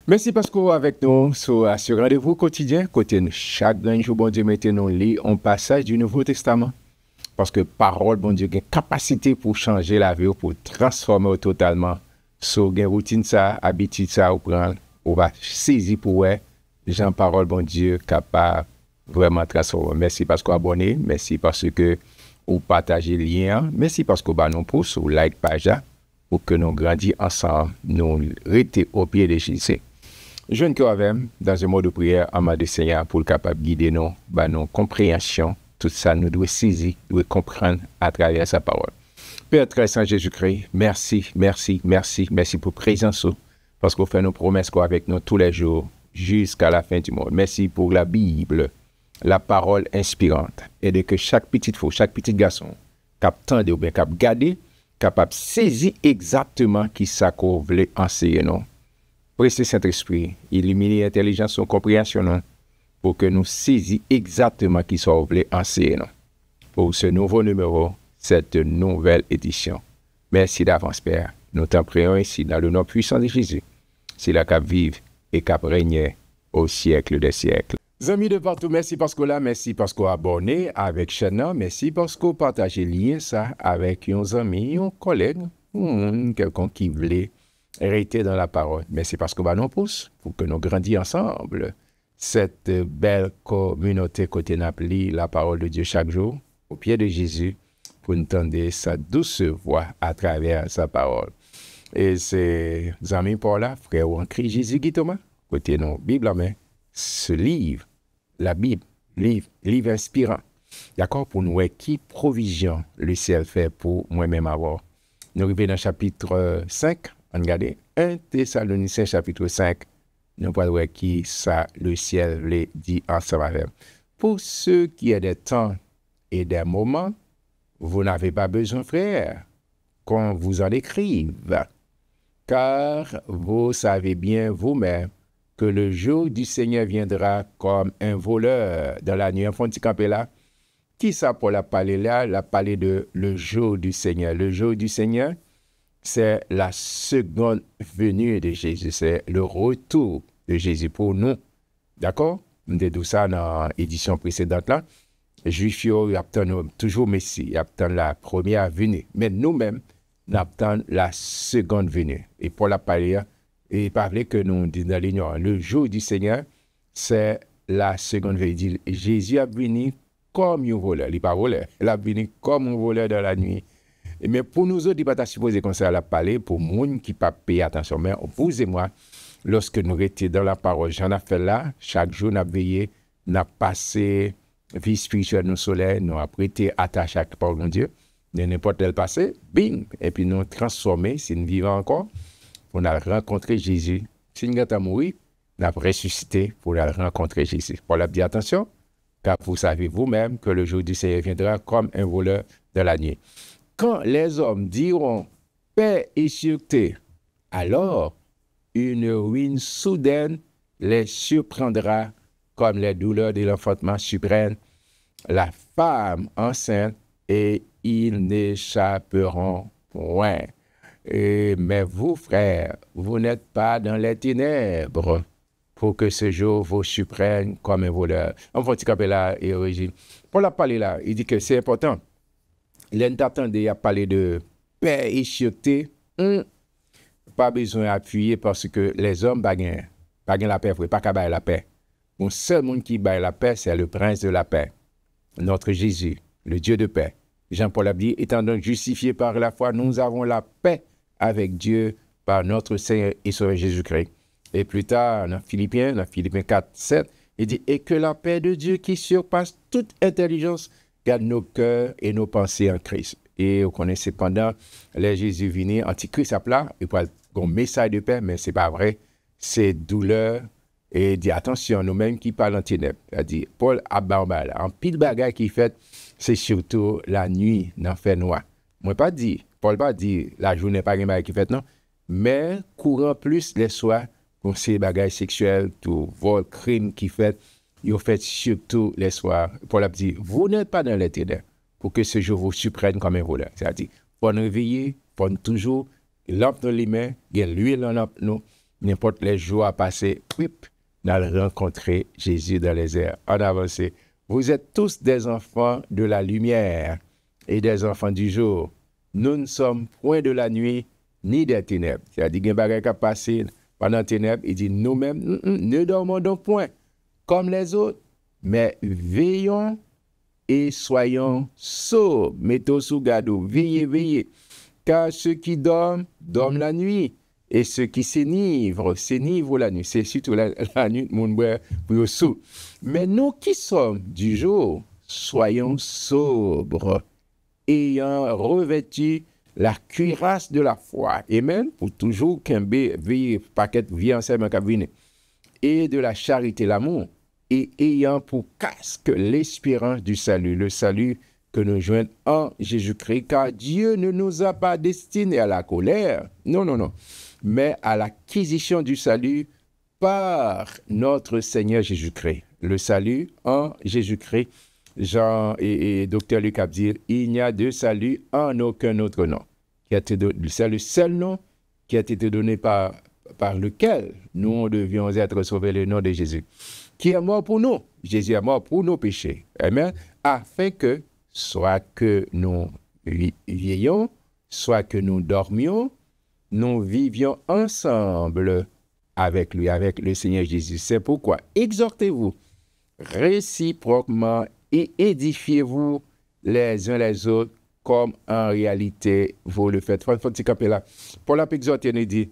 Merci parce que avec nous sur ce rendez-vous quotidien, côté chaque jour, bon Dieu, mettez-nous lit un passage du Nouveau Testament. Parce que parole, bon Dieu, a une capacité pour changer la vie, pour transformer totalement. So, une routine ça, habitude ça, ou prendre, on va saisir pour ouais, Jean parole, bon Dieu, capable vraiment transformer. Merci parce que vous abonnez, merci parce que vous partagez le lien, merci parce que vous nous pousse, ou like page pour que nous grandissions ensemble, nous restons au pied de Jésus. Jeune que avec dans un mode de prière en mode de Seigneur pour le capable de guider nous, nos compréhensions, tout ça nous doit saisir, nous doit comprendre à travers sa parole. Père très saint Jésus-Christ, merci, merci, merci, merci pour présence, parce qu'on fait nos promesses avec nous tous les jours jusqu'à la fin du monde. Merci pour la Bible, la parole inspirante, et de que chaque petite fille, chaque petit garçon, capable ou bien capable garder, capable saisir exactement qui ça qu'on voulait enseigner nous. Prêtez Saint-Esprit, illuminer l'intelligence et compréhension pour que nous saisissions exactement qui soit voulu enseigner pour ce nouveau numéro, cette nouvelle édition. Merci d'avance, Père. Nous t'en prions ici dans le nom puissant de Jésus. C'est là qu'à vivre et qu'à régner au siècle des siècles. Amis de partout, merci parce que là, merci parce que vous abonnez avec chaîne, merci parce que vous partagez lien ça avec un ami, un collègue, quelqu'un qui voulait hériter dans la parole. Mais c'est parce que nous pousse pour que nous grandissions ensemble cette belle communauté côté Napoli, la parole de Dieu chaque jour, au pied de Jésus, pour entendre sa douce voix à travers sa parole. Et c'est amis pour là, frère en Christ Jésus Guy Thomas, côté nos Bible en main, ce livre, la Bible, livre inspirant. D'accord, pour nous, qui provision le ciel fait pour moi-même avoir. Nous arrivons dans chapitre 5. Regardez, 1 Thessaloniciens chapitre 5, nous voyons qui ça, le ciel les dit ensemble avec. Pour ceux qui ont des temps et des moments, vous n'avez pas besoin, frère, qu'on vous en écrive, car vous savez bien vous-même que le jour du Seigneur viendra comme un voleur dans la nuit. Enfant, campé là, qui ça pour la parler là? La parler de le jour du Seigneur. Le jour du Seigneur, c'est la seconde venue de Jésus, c'est le retour de Jésus pour nous. D'accord? On dit tout ça dans l'édition précédente là. Juifs, ils attendent toujours Messie, ils attendent la première venue. Mais nous-mêmes, nous attendons la seconde venue. Et pour la parler, il parlait que nous disons dans l'ignorance, le jour du Seigneur, c'est la seconde venue. Il dit, Jésus a venu comme un voleur. Il n'est pas voleur, il a venu comme un voleur dans la nuit. Mais pour nous autres, il n'est pas supposé qu'on s'est parler pour les gens qui ne payent pas attention. Mais vous et moi, lorsque nous étions dans la parole, j'en ai fait là, chaque jour, nous avons veillé, nous avons passé vie spirituelle nous soleil, nous avons prêté attache à la parole de Dieu. De n'importe quel passé, bing, et puis nous transformés, si nous vivons encore, pour nous rencontrer Jésus. Si nous avons mouru, nous avons ressuscité pour nous rencontrer Jésus. Pour la dire attention, car vous savez vous-même que le jour du Seigneur viendra comme un voleur de la nuit. Quand les hommes diront paix et sûreté, alors une ruine soudaine les surprendra comme les douleurs de l'enfantement surprennent la femme enceinte et ils n'échapperont point. Mais vous, frères, vous n'êtes pas dans les ténèbres pour que ce jour vous surprenne comme un voleur. On va dire là, et origine. Pour la parler là, il dit que c'est important. L'entendez à parler de paix et sûreté, pas besoin d'appuyer parce que les hommes baguent la paix, pas qu'à bailler la paix. Le seul monde qui baille la paix, c'est le prince de la paix, notre Jésus, le Dieu de paix. Jean-Paul a dit, étant donc justifiés par la foi, nous avons la paix avec Dieu par notre Seigneur et Sauveur Jésus-Christ. Et plus tard, dans Philippiens 4, 7, il dit, et que la paix de Dieu qui surpasse toute intelligence garde nos cœurs et nos pensées en Christ. Et vous connaissez pendant les Jésus venus, Antichrist à plat, il peut un message de paix, mais ce n'est pas vrai. C'est douleur. Et dit attention, nous-mêmes qui parlons en ténèbres. Il a dit, Paul Abba, en pile bagaille qui fait, c'est surtout la nuit, dans fait noir. Moi, pas dit, Paul pas dit, la journée pas une bagaille qui fait, non. Mais courant plus les soirs, pour ces bagailles sexuelles, tout vol, crime qui fait, il fait surtout les soirs. Paul a dit, vous n'êtes pas dans les ténèbres pour que ce jour vous surprenne comme un voleur. C'est-à-dire, pour nous réveiller, pour nous toujours, lampe dans les mains, il y a l'huile dans nous, n'importe les jours à passer, nous rencontrer Jésus dans les airs. En avance. Vous êtes tous des enfants de la lumière et des enfants du jour. Nous ne sommes point de la nuit ni des ténèbres. C'est-à-dire qu'il y a des choses qui passent pendant les ténèbres. Il dit nous-mêmes, ne dormons donc point comme les autres, mais veillons et soyons sobres. Mettons sous garde, veillez, veillez. Car ceux qui dorment, dorment la nuit. Et ceux qui s'enivrent la nuit. C'est surtout la nuit, mon frère, pour sous. Mais nous qui sommes du jour, soyons sobres, ayant revêtu la cuirasse de la foi. Amen. Pour toujours qu'un veille, paquet, vie ensemble, et de la charité, l'amour. Et ayant pour casque l'espérance du salut, le salut que nous joignons en Jésus-Christ, car Dieu ne nous a pas destinés à la colère, non, mais à l'acquisition du salut par notre Seigneur Jésus-Christ. Le salut en Jésus-Christ, Jean et Dr. Luc a dit, il n'y a de salut en aucun autre nom. C'est le seul nom qui a été donné par lequel nous devions être sauvés, le nom de Jésus, qui est mort pour nous. Jésus est mort pour nos péchés. Amen. Afin que, soit que nous vieillions, soit que nous dormions, nous vivions ensemble avec lui, avec le Seigneur Jésus. C'est pourquoi exhortez-vous réciproquement et édifiez-vous les uns les autres comme en réalité vous le faites. Faut camper là. Paul a exhorté, il dit,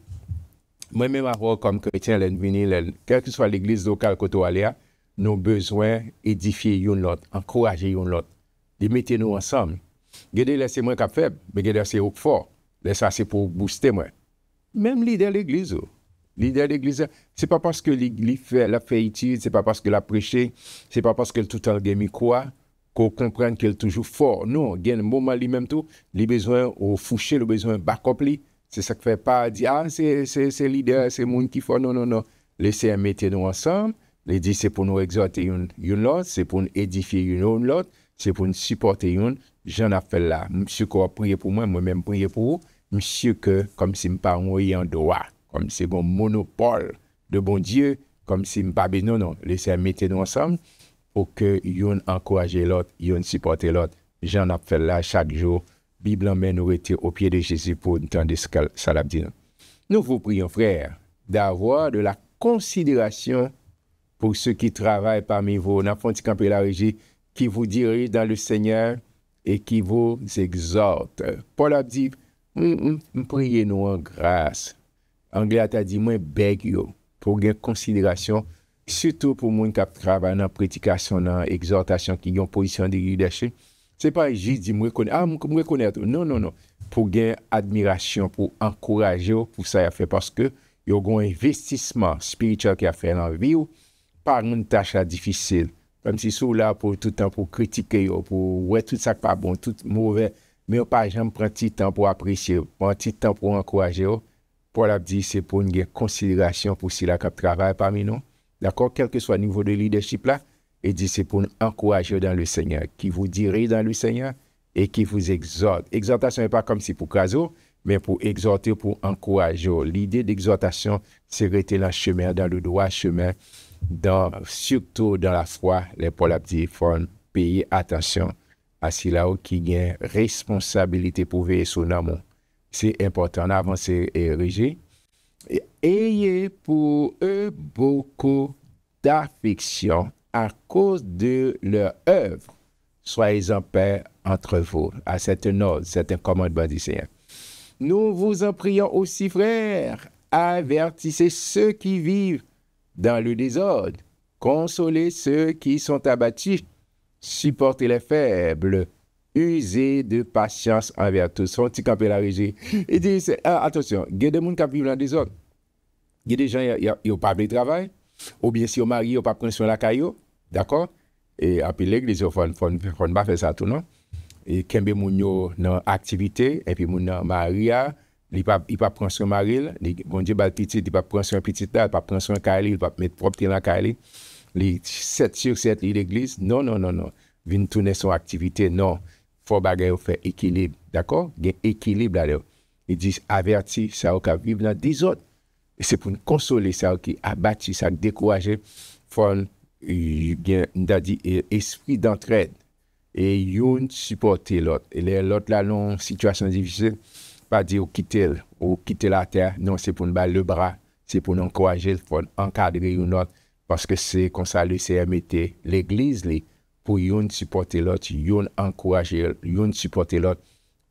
moi-même, comme chrétien, quelle que soit l'église locale que tu as, nous avons besoin d'édifier l'autre, encourager l'autre, de mettre nous ensemble. Regardez, laissez-moi cap faible, mais regardez, c'est fort. Ça, c'est pour booster moi. Même leader de l'église. Leader de l'église, c'est pas parce que la fait étude, c'est pas parce que la prêché, c'est pas parce que tout le temps il quoi qu'on comprenne qu'elle est toujours fort. Non, il y a un moment lui-même tout, les besoins au foucher, le besoin backup li. C'est ça que fait pas dire c'est leader, c'est monde qui fort. Non. Laissez mettre nous ensemble. Les dit c'est pour nous exhorter une l'autre, c'est pour nous édifier une l'autre, c'est pour nous supporter une. J'en ai fait là. Monsieur qui a prié pour moi-même prié pour vous. Monsieur que comme si je pas en droit, comme si c'est un monopole de bon Dieu, comme si je pas non. Laissez mettre nous ensemble pour que yon encourage l'autre, yon supporter l'autre. J'en ai fait là chaque jour. Bible en main nous était au pied de Jésus pour entendre ce que ça l'a dit. Nous vous prions, frères, d'avoir de la considération pour ceux qui travaillent parmi vous. Nous avons campé la régie qui vous dirige dans le Seigneur et qui vous exhorte. Paul a dit, priez-nous en grâce. Anglais a dit, moi, beg you, pour gagner considération, surtout pour les gens qui travaillent dans la prédication, dans l'exhortation, qui ont position de leadership. Ce n'est pas juste dire, moi, reconnaître. Non. Pour gagner admiration, pour encourager, pour ça, il a fait parce que il y a un investissement spirituel qui a fait dans la vie, par une tâche difficile. Comme si c'est là pour tout le temps, pour critiquer, pour ouais, tout ça pas bon, tout mauvais. Mais on pas jamais prendre petit temps pour apprécier, prendre petit temps pour encourager. Paul a dit, c'est pour une considération pour ceux qui travaillent parmi nous. D'accord? Quel que soit le niveau de leadership là, et dit c'est pour nous encourager dans le Seigneur, qui vous dirige dans le Seigneur et qui vous exhorte. Exhortation n'est pas comme si pour caso, mais pour exhorter, pour encourager. L'idée d'exhortation, c'est rester dans le chemin, dans le droit chemin, surtout dans la foi. Les Paul a dit, il faut payer attention à ceux-là qui ont responsabilité pour veiller sur l'amour. C'est important d'avancer et réger. Ayez pour eux beaucoup d'affection à cause de leur œuvre. Soyez en paix entre vous. À cette note, c'est un commandement du Seigneur. Nous vous en prions aussi, frères, avertissez ceux qui vivent dans le désordre, consolez ceux qui sont abattus, supportez les faibles, usez de patience envers tous. Son petit campé la régie. Il dit, attention, il y a des gens qui vivent dans le désordre. Il y a des gens qui n'ont pas de travail, ou bien si ils sont mariés, ils n'ont pas de sur la caillou, d'accord? Et après l'église, il faut pas faire ça tout, non? Et quand ils sont dans l'activité, et puis ils sont mariés, il ne pas prendre son mari, bon Dieu, il ne pas prendre son petit, il ne pas prendre son caillou, il ne pas mettre propre dans la caillou. Les 7 sur 7 l'église, non. Vient tourner son activité, non. Faut bagaille faire équilibre, d'accord? Il y a équilibre là. Il dit averti ça au cas vivre dans des autres. Et c'est pour nous consoler ça qui abattu, ça décourager, faut bien dit esprit d'entraide et yon supporter l'autre. Et l'autre là dans situation difficile, pas dire quitter la terre, non, c'est pour nous battre le bras, c'est pour nous encourager, faut encadrer une autre parce que c'est comme ça le CMT, l'église li, pour yon supporter l'autre, yon encourager, yon supporter l'autre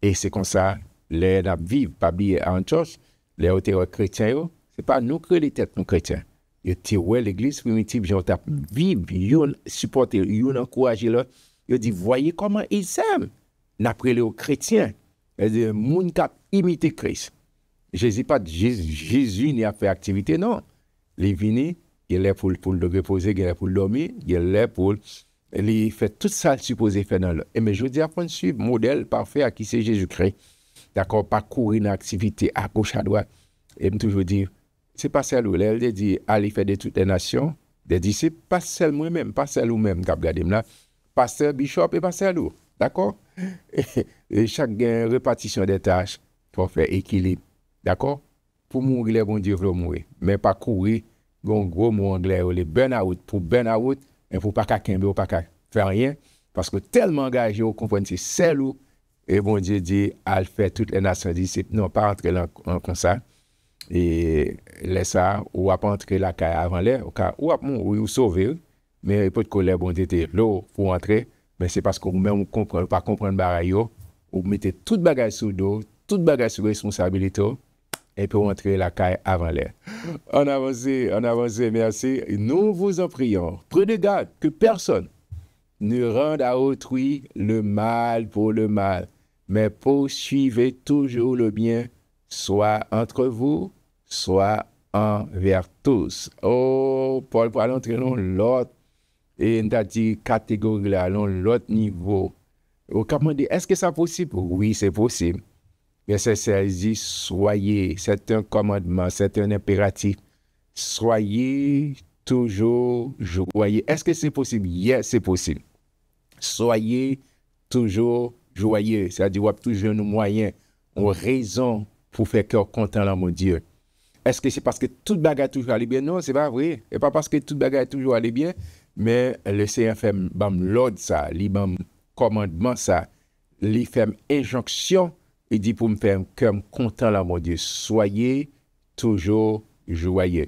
et c'est comme ça les n'a vivre pas bien en chose, les autres chrétiens c'est pas nous créer les têtes nous chrétiens. Yo te ouais l'église primitive j'en t'a vivre, yon supporter, yon encourager l'autre. Yo dit voyez comment ils s'aiment. N'après les chrétiens, c'est moun k'ap imiter Christ. Jésus pas Jésus n'y a fait activité non. Les vini, il est pour le reposer, il est pour dormir, il est pour il fait tout ça supposé faire dans le. Et mais je dis à prendre suivre modèle parfait à qui c'est Jésus-Christ. D'accord, parcourir une activité à gauche à droite. Et me toujours dire c'est pas celle où elle dit aller faire de toutes les nations, des disciples, pas celle moi-même, pas celle ou même qu'a regardé là, pasteur, bishop et pas celle où. D'accord? Et chaque répartition des tâches pour faire équilibre. D'accord? Pour mourir, les bon Dieu veut mourir. Mais pas courir, un gros mot anglais, les burn-out. Pour burn-out, il ne faut pas qu'à pas qu'à faire rien. Parce que tellement engagé, vous comprenez, c'est celle où, et bon Dieu dit, elle fait toutes les nations disciples. Non, pas entrer en comme ça. Et laisse ça, ou à pas entrer la caille avant l'air, ou à mourir, ou sauver. Mais peut-être que les bon Dieu était l'eau pour entrer. Mais c'est parce que vous-même, vous comprenez pas comprendre bagaille, vous mettez toute bagaille sous dos, toute bagaille sur responsabilité, et puis rentrer la caille avant l'air. On avance, merci. Nous vous en prions. Prenez garde que personne ne rende à autrui le mal pour le mal, mais poursuivez toujours le bien, soit entre vous, soit envers tous. Oh, Paul, pour aller entrer dans l'autre, et on a dit catégorie là, dans l'autre niveau. Comment dire, est-ce que c'est possible? Oui, c'est possible. Mais c'est dit, soyez, c'est un commandement, c'est un impératif. Soyez toujours joyeux. Est-ce que c'est possible? Yes, c'est possible. Soyez toujours joyeux. C'est-à-dire, on toujours nos moyens, on raison pour faire cœur content là, mon Dieu. Est-ce que c'est parce que toute bagarre toujours allait bien? Non, c'est pas vrai. Et pas parce que toute bagarre toujours allait bien, mais le Seigneur fait l'ordre ça, il bam commandement ça, il fait injonction. Il dit pour me faire un cœur content là, mon Dieu. Soyez toujours joyeux.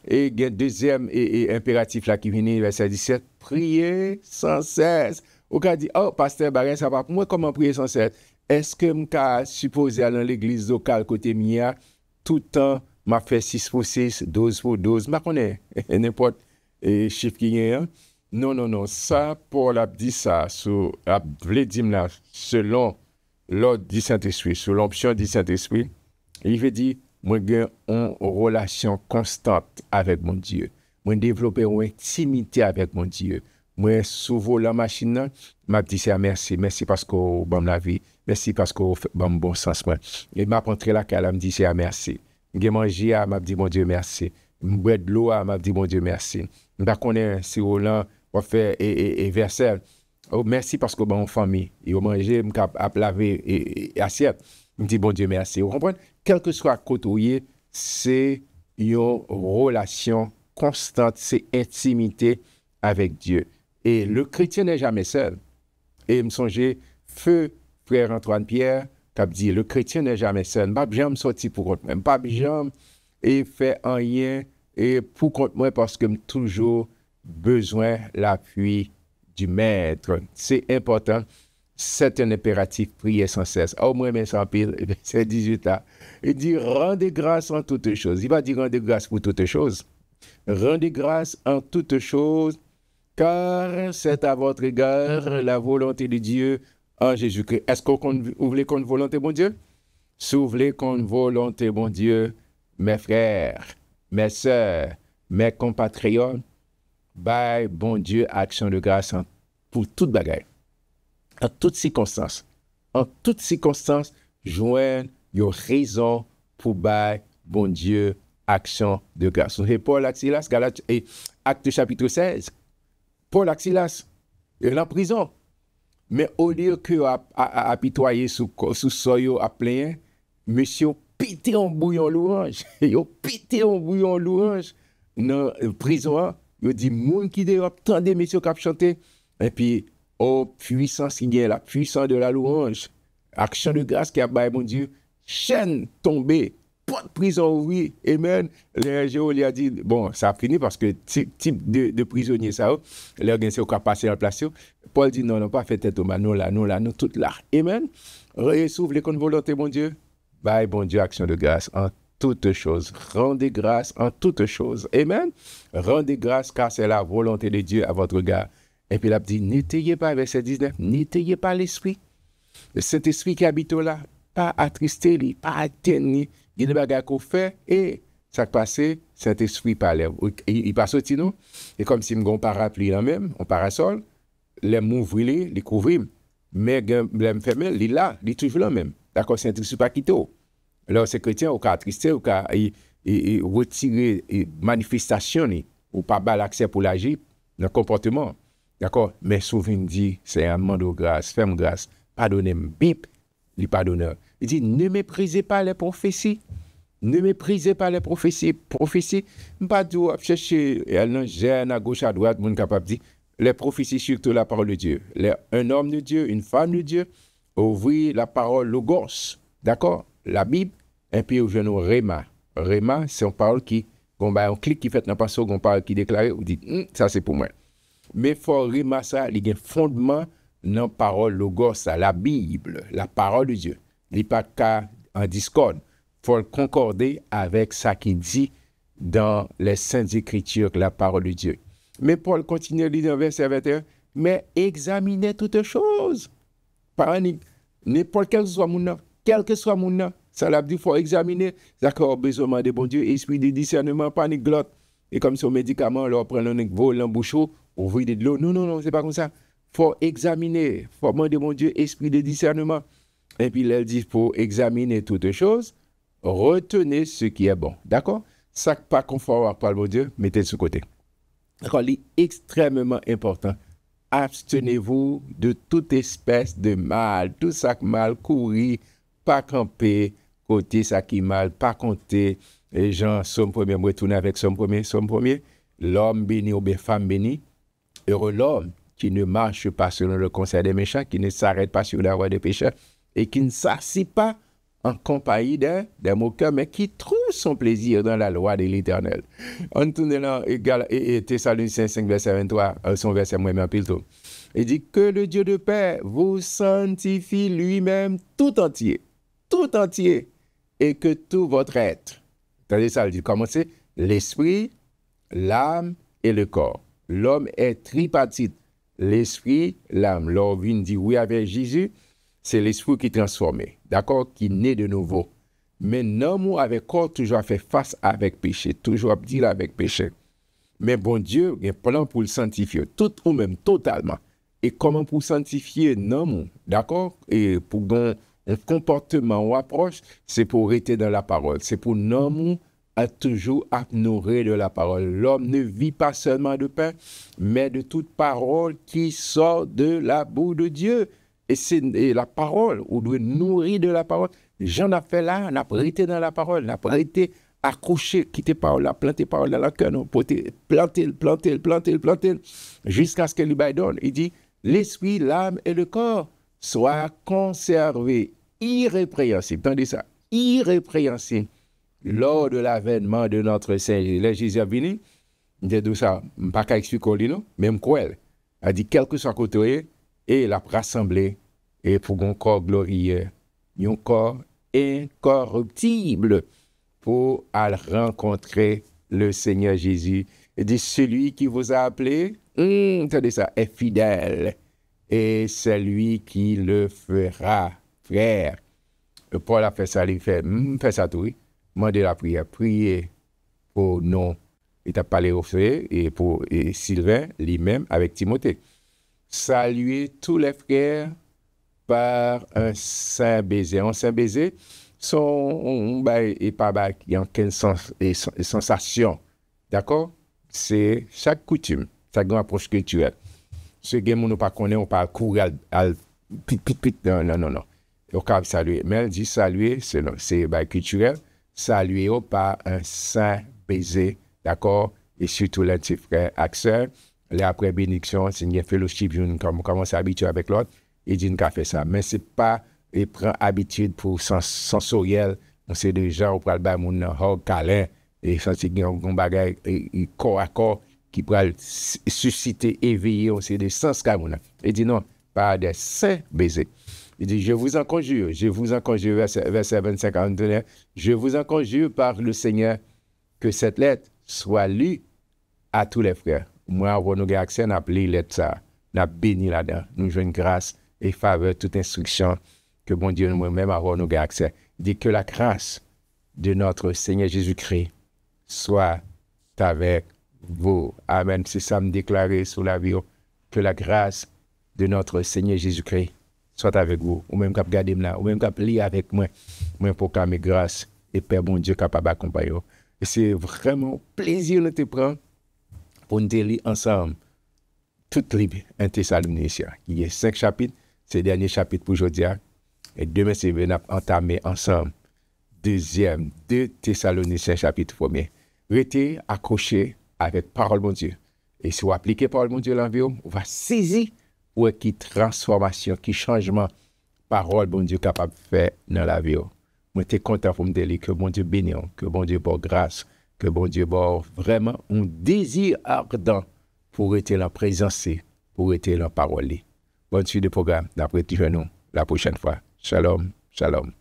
Et il y a un deuxième impératif là qui vient, verset 17. Priez sans cesse. Ou quand dit, oh, pasteur Barret, ça va pour moi, comment prier sans cesse? Est-ce que je suis supposé aller dans l'église locale côté Mia, tout le temps, m'a fait 6 pour 6, 12 pour 12, je connais n'importe chiffre qui est. Hein? Non. Ça, Paul a dit ça, selon l'ordre du Saint-Esprit, sous l'option du Saint-Esprit, il veut dire, moi, j'ai une relation constante avec mon Dieu. Moi, développer une intimité avec mon Dieu. Moi, souvent, la machine, m'a dit, c'est merci. Merci parce que vous avez la vie. Merci parce que vous avez un bon sens. Et m'a rentré là, elle me dit, c'est merci. J'ai mangé, m'a dit, mon Dieu, merci. Boire de l'eau, m'a dit, mon Dieu, merci. Je connais si on va faire et verset. Oh, merci parce que bon famille, et au manger, à laver et assiette. Je dis bon Dieu merci. Vous comprenez? Quel que soit côté, c'est une relation constante, c'est intimité avec Dieu. Et le chrétien n'est jamais seul. Et me songer, feu frère Antoine Pierre, qui a dit le chrétien n'est jamais seul. Pas jamais sorti pour compte même, pas jamais et fait rien et pour compte moi parce que j'ai toujours besoin l'appui du maître. C'est important. C'est un impératif, prier sans cesse. Au moins, mais sans pile, c'est 18 là. Il dit, rendez grâce en toutes choses. Il va dire, rendez grâce pour toutes choses. Rendez grâce en toutes choses, car c'est à votre égard la volonté de Dieu en Jésus-Christ. Est-ce que vous voulez qu'on volonté, bon Dieu? Si vous voulez qu'on volonté, bon Dieu, mes frères, mes sœurs, mes compatriotes, bye, bon Dieu, action de grâce pour toute bagaille. En toutes circonstances. En toutes circonstances, joindre une raison pour bye, bon Dieu, action de grâce. Et Paul Axilas, Galates, et Acte chapitre 16. Paul Axilas, il est en prison. Mais au lieu que apitoyer sous soyo à plein, monsieur pété en bouillon louange. Yo pété en bouillon louange dans la prison. Yo dit, moun qui dehors, tant de messieurs qui chanté. Et puis, oh, puissance qui est la puissance de la louange. Action de grâce qui a baillé, mon Dieu. Chaîne tombée. Pas de prison ouvrie. Amen. Le Géo a dit, bon, ça a fini parce que type de prisonnier, ça, leur gain, c'est au cas passé en place. Paul dit, non, pas fait tête au man, nous, tout là. Amen. Résouvre les comptes volonté, mon Dieu. Bye, bon Dieu, action de grâce en toutes choses. Rendez grâce en toutes choses. Amen. Rendez grâce car c'est la volonté de Dieu à votre regard. Et puis il a dit, n'étayez pas, verset 19, n'étayez pas l'esprit. Le Saint-Esprit qui habite là, pas attristé, pas atteindre, il y a des bagages qu'on fait et ça passe, Saint-Esprit parle. Il passe au nous, et comme si on parapluie là même, on parasol, les m'ouvrir, les couvrir, mais les fermer, il est là, il est toujours là même. D'accord, Saint-Esprit pas quitté. Alors, ces chrétiens, au cas attristé, au cas retirer manifestation, ou pas bas l'accès pour l'agir, le comportement. D'accord, mais souvent dit, c'est un mandat de grâce, ferme grâce, pardonnez-moi, bip, il pardonne. Il dit, ne méprisez pas les prophéties. Ne méprisez pas les prophéties. Prophéties, pas de chercher, elle gêne à gauche, à droite, mon capable de dire, les prophéties, surtout la parole de Dieu. Un homme de Dieu, une femme de Dieu, ouvrir la parole logos, d'accord, la Bible, et puis au genou Réma. Réma, c'est une parole qui, on clique qui fait dans pas on parle qui déclare, on dit, ça c'est pour moi. Mais faut Réma ça, il y a un fondement dans la parole logos, la Bible, la parole de Dieu. Il n'est pas qu'à en discorde. Il faut le concorder avec ça qui dit dans les Saintes Écritures, la parole de Dieu. Mais Paul continue à lire dans verset 21, mais examinez toutes choses. Panique. N'importe quel que soit mon nom, ça l'a dit, il faut examiner. D'accord, besoin de bon Dieu, esprit de discernement, panique glotte. Et comme son médicament, on prend le vol, l'embouchot, ouvrir de l'eau. Non, c'est pas comme ça. Il faut examiner. Il faut demander mon Dieu, esprit de discernement. Et puis, il dit, pour examiner toutes choses, retenez ce qui est bon. D'accord? Ça pas conforme par le Dieu, mettez de ce côté. D'accord, c'est extrêmement important. Abstenez-vous de toute espèce de mal. Tout ça qui mal, courir, pas camper, côté ça qui mal, pas compter. Les gens, somme premier, me retourner avec somme premier. L'homme béni ou bien femme bénie. Heureux l'homme qui ne marche pas selon le conseil des méchants, qui ne s'arrête pas sur la voie des pécheurs et qui ne s'assit pas en compagnie des moqueurs, mais qui trouve son plaisir dans la loi de l'Éternel. On tourne dans Thessaloniciens 5, verset 23, son verset moins pile tout. Il dit que le Dieu de paix vous sanctifie lui-même tout entier, et que tout votre être. Attendez ça, il dit comment c'est? L'esprit, l'âme et le corps. L'homme est tripartite. L'esprit, l'âme. L'homme dit oui avec Jésus, c'est l'esprit qui est transformé, d'accord, qui naît de nouveau. Mais non, avec corps, toujours fait face avec péché, toujours dire avec péché. Mais bon Dieu, il y a un plan pour le sanctifier, tout ou même totalement. Et comment pour sanctifier non, d'accord, et pour un comportement ou approche, c'est pour rester dans la parole. C'est pour non à toujours à nourrir de la parole. L'homme ne vit pas seulement de pain, mais de toute parole qui sort de la bouche de Dieu. Et c'est la parole, on doit nourrir de la parole. J'en ai fait là, on a prêté dans la parole, on a prêté accroché, quitter parole, planter parole dans le cœur, planter, jusqu'à ce que lui donne. Il dit, l'esprit, l'âme et le corps soient conservés irrépréhensibles. Tendez ça, irrépréhensibles lors de l'avènement de notre Seigneur. Jésus est venu, il dit tout ça, je ne peux pas expliquer, même quoi. Il a dit, quel que soit côté, et il a rassemblé, et pour un corps glorieux, un corps incorruptible, pour aller rencontrer le Seigneur Jésus. Il dit, celui qui vous a appelé, attendez ça, est fidèle, et c'est lui qui le fera, frère. Paul a fait ça, il fait ça tout, oui. Demandez la prière, priez pour nous. Il t'a parlé au frère, et pour Sylvain, lui-même, avec Timothée. Saluez tous les frères par un saint baiser. Un saint baiser, et pas il y a une sensation. D'accord? C'est chaque coutume, chaque approche culturelle. Ce que nous ne pas connaissons, on pas courir à pit. Non. au cap saluer. Mais elle dit saluer, c'est culturel, saluer par un saint baiser, d'accord? Et surtout les petits frères accès, les après bénédiction, c'est une fellowship, comme commence à habituer avec l'autre, et dit qu'on fait ça. Mais c'est pas, il prend habitude pour sensoriel, on sait déjà, on prend le bas, mon câlin, et sentir qu'on bagaille, corps à corps, qui pourrait susciter, éveiller, on sait des sens comme on a. Il dit non, pas des saints baisers. Il dit, je vous en conjure, verset 25 à 21, je vous en conjure par le Seigneur que cette lettre soit lue à tous les frères. Moi, avant nous accès, nous appelé lettre ça, nous béni là-dedans, nous jouons grâce et faveur, toute instruction que bon Dieu nous-mêmes avant nous accès. Il dit que la grâce de notre Seigneur Jésus-Christ soit avec vous. Amen. C'est ça me déclarer sur la vie, que la grâce de notre Seigneur Jésus-Christ soit avec vous. Ou même cap garder là, ou même cap lire avec moi pour qu'à mes grâces et Père bon Dieu capable d'accompagner. Et c'est vraiment plaisir de te prendre pour nous lire ensemble toute livre un Thessaloniciens. Il y a 5 chapitres, c'est le dernier chapitre pour aujourd'hui. Et demain, c'est venir entamer ensemble deuxième 2 Thessaloniciens chapitre 1er. Restez accrochés avec parole bon Dieu. Et si vous appliquez parole bon Dieu l'environ, on va saisir ou qui transformation, qui changement parole bon Dieu capable de faire dans la vie. Moi, je suis content pour me dire que bon Dieu bénisse, que bon Dieu porte grâce, que bon Dieu porte vraiment un désir ardent pour être en présence, pour être en parole. Bonne suite de programme. D'après nous la prochaine fois. Shalom, shalom.